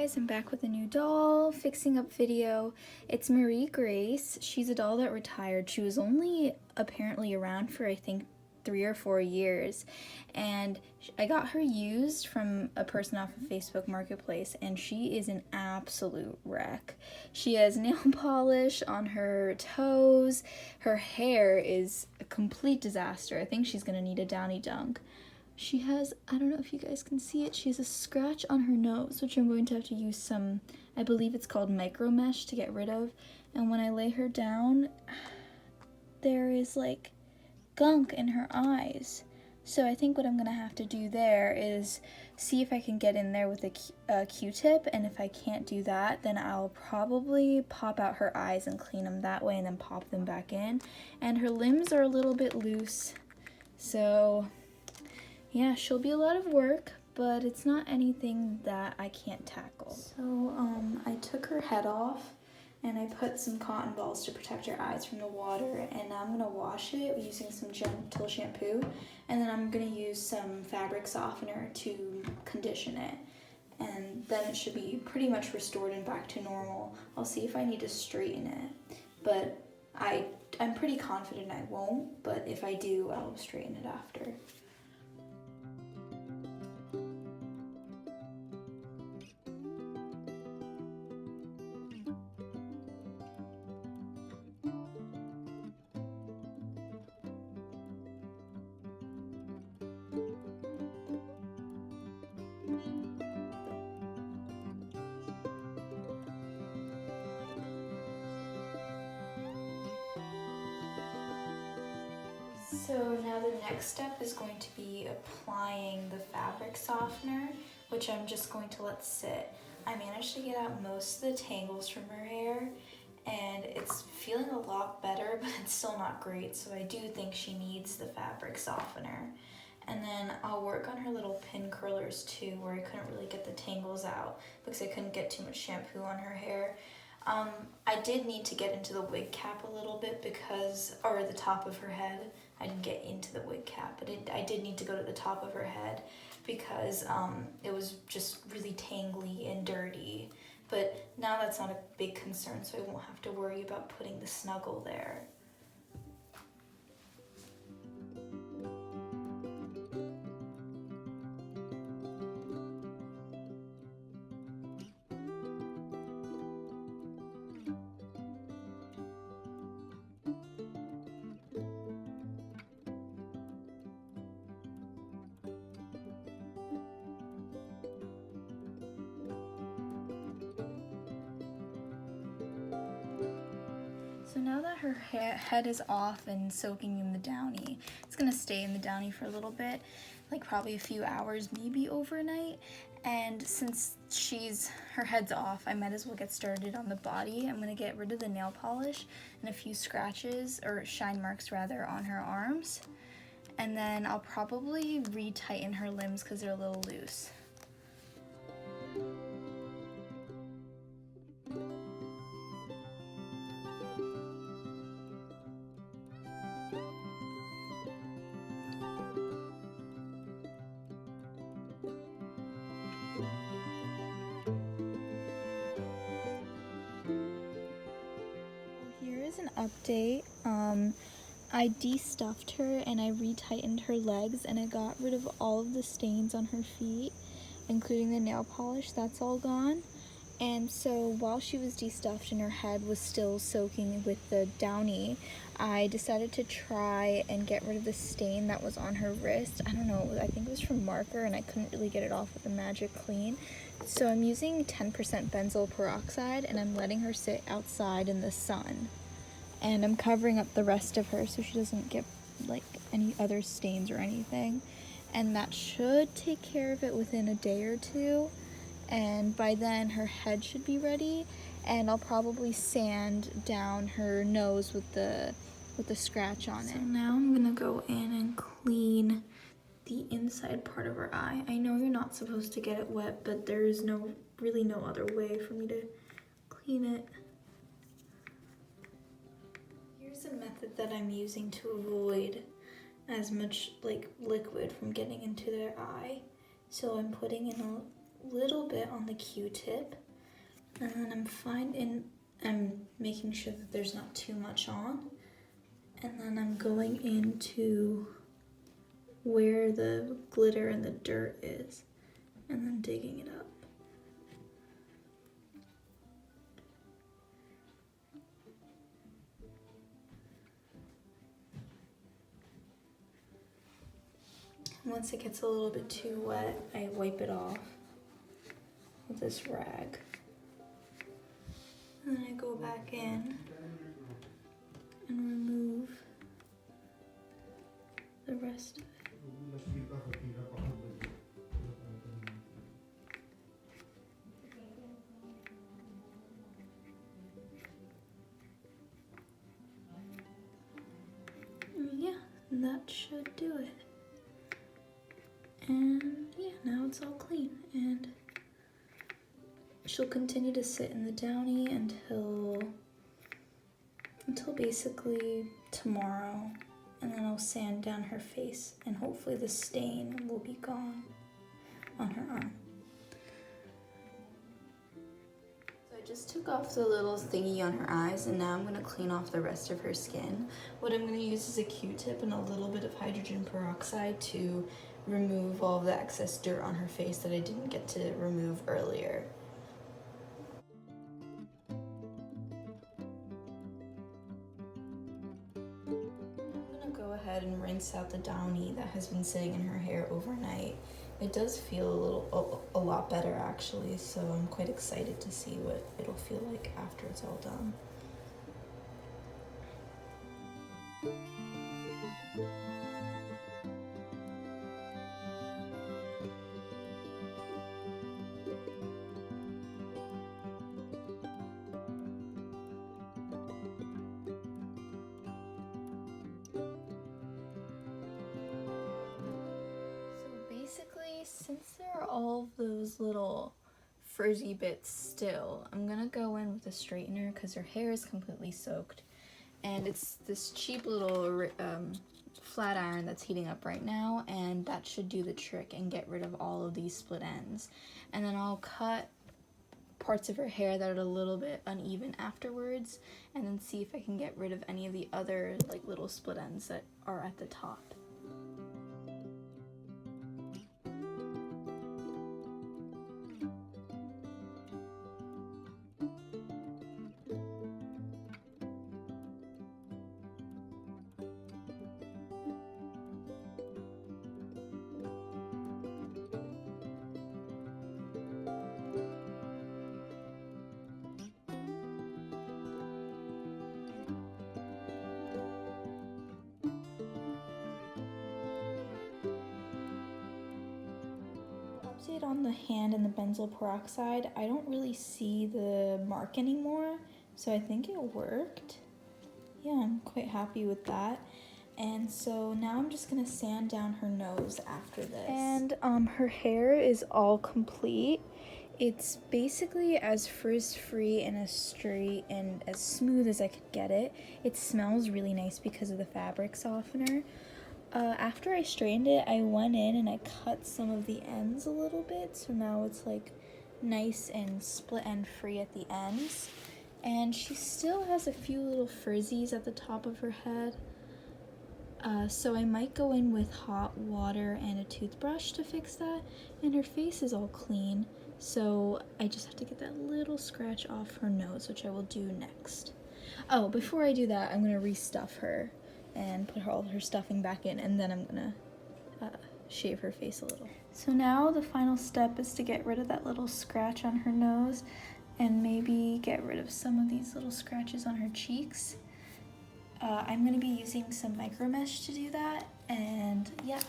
guys, I'm back with a new doll fixing up video. It's Marie Grace. She's a doll that retired. She was only apparently around for I think 3 or 4 years, and I got her used from a person off of Facebook Marketplace, and she is an absolute wreck. She has nail polish on her toes. Her hair is a complete disaster. I think she's gonna need a downy dunk. She has, I don't know if you guys can see it, she has a scratch on her nose, which I'm going to have to use some, I believe it's called micro mesh to get rid of. And when I lay her down, there is like gunk in her eyes. So I think what I'm gonna have to do there is see if I can get in there with a Q-tip, and if I can't do that, then I'll probably pop out her eyes and clean them that way and then pop them back in. And her limbs are a little bit loose, so yeah, she'll be a lot of work, but it's not anything that I can't tackle. So I took her head off and I put some cotton balls to protect her eyes from the water, and now I'm gonna wash it using some gentle shampoo, and then I'm gonna use some fabric softener to condition it, and then it should be pretty much restored and back to normal. I'll see if I need to straighten it, but I'm pretty confident I won't, but if I do, I'll straighten it after. So now the next step is going to be applying the fabric softener, which I'm just going to let sit. I managed to get out most of the tangles from her hair, and it's feeling a lot better, but it's still not great, so I do think she needs the fabric softener. And then I'll work on her little pin curlers too, where I couldn't really get the tangles out because I couldn't get too much shampoo on her hair. I did need to get into the wig cap a little bit or the top of her head. I didn't get into the wig cap, but I did need to go to the top of her head because it was just really tangly and dirty. But now that's not a big concern, so I won't have to worry about putting the snuggle there. So now that her head is off and soaking in the downy, it's gonna stay in the downy for a little bit, like probably a few hours, maybe overnight. And since her head's off, I might as well get started on the body. I'm gonna get rid of the nail polish and a few scratches, or shine marks rather, on her arms. And then I'll probably retighten her limbs because they're a little loose. An update. I de-stuffed her and I retightened her legs, and I got rid of all of the stains on her feet, including the nail polish. That's all gone. And so while she was de-stuffed and her head was still soaking with the downy, I decided to try and get rid of the stain that was on her wrist. I don't know, I think it was from marker, and I couldn't really get it off with a magic clean. So I'm using 10% benzoyl peroxide, and I'm letting her sit outside in the sun. And I'm covering up the rest of her so she doesn't get like any other stains or anything. And that should take care of it within a day or two. And by then her head should be ready, and I'll probably sand down her nose with the scratch on it. So now I'm gonna go in and clean the inside part of her eye. I know you're not supposed to get it wet, but there is really no other way for me to clean it. Here's a method that I'm using to avoid as much like liquid from getting into their eye. So I'm putting in little bit on the Q-tip, and then I'm making sure that there's not too much on, and then I'm going into where the glitter and the dirt is, and then digging it up. Once it gets a little bit too wet, I wipe it off with this rag. And then I go back in and remove the rest of it. Yeah, and that should do it. And yeah, now it's all clean, and she'll continue to sit in the downy until basically tomorrow, and then I'll sand down her face, and hopefully the stain will be gone on her arm. So I just took off the little thingy on her eyes, and now I'm going to clean off the rest of her skin. What I'm going to use is a Q-tip and a little bit of hydrogen peroxide to remove all of the excess dirt on her face that I didn't get to remove earlier. I'm gonna go ahead and rinse out the downy that has been sitting in her hair overnight. It does feel a lot better actually, so I'm quite excited to see what it'll feel like after it's all done. Basically, since there are all of those little frizzy bits still, I'm gonna go in with a straightener because her hair is completely soaked, and it's this cheap little flat iron that's heating up right now, and that should do the trick and get rid of all of these split ends. And then I'll cut parts of her hair that are a little bit uneven afterwards, and then see if I can get rid of any of the other like little split ends that are at the top. Update on the hand and the benzoyl peroxide. I don't really see the mark anymore, so I think it worked. Yeah, I'm quite happy with that. And so now I'm just gonna sand down her nose after this. And her hair is all complete. It's basically as frizz-free and as straight and as smooth as I could get it. It smells really nice because of the fabric softener. After I straightened it, I went in and I cut some of the ends a little bit, so now it's like nice and split end free at the ends. And she still has a few little frizzies at the top of her head. So I might go in with hot water and a toothbrush to fix that. And her face is all clean, so I just have to get that little scratch off her nose, which I will do next. Oh, before I do that, I'm gonna restuff her and put all her stuffing back in, and then I'm gonna shave her face a little. So now the final step is to get rid of that little scratch on her nose and maybe get rid of some of these little scratches on her cheeks. I'm gonna be using some micro mesh to do that, and yeah.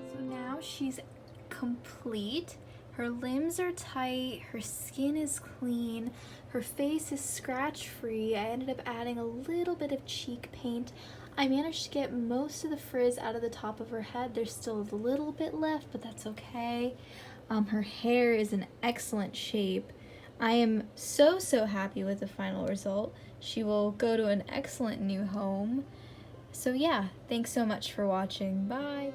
So now she's complete. Her limbs are tight, her skin is clean, her face is scratch free. I ended up adding a little bit of cheek paint. I managed to get most of the frizz out of the top of her head. There's still a little bit left, but that's okay. Her hair is in excellent shape. I am so happy with the final result. She will go to an excellent new home. So yeah, thanks so much for watching. Bye!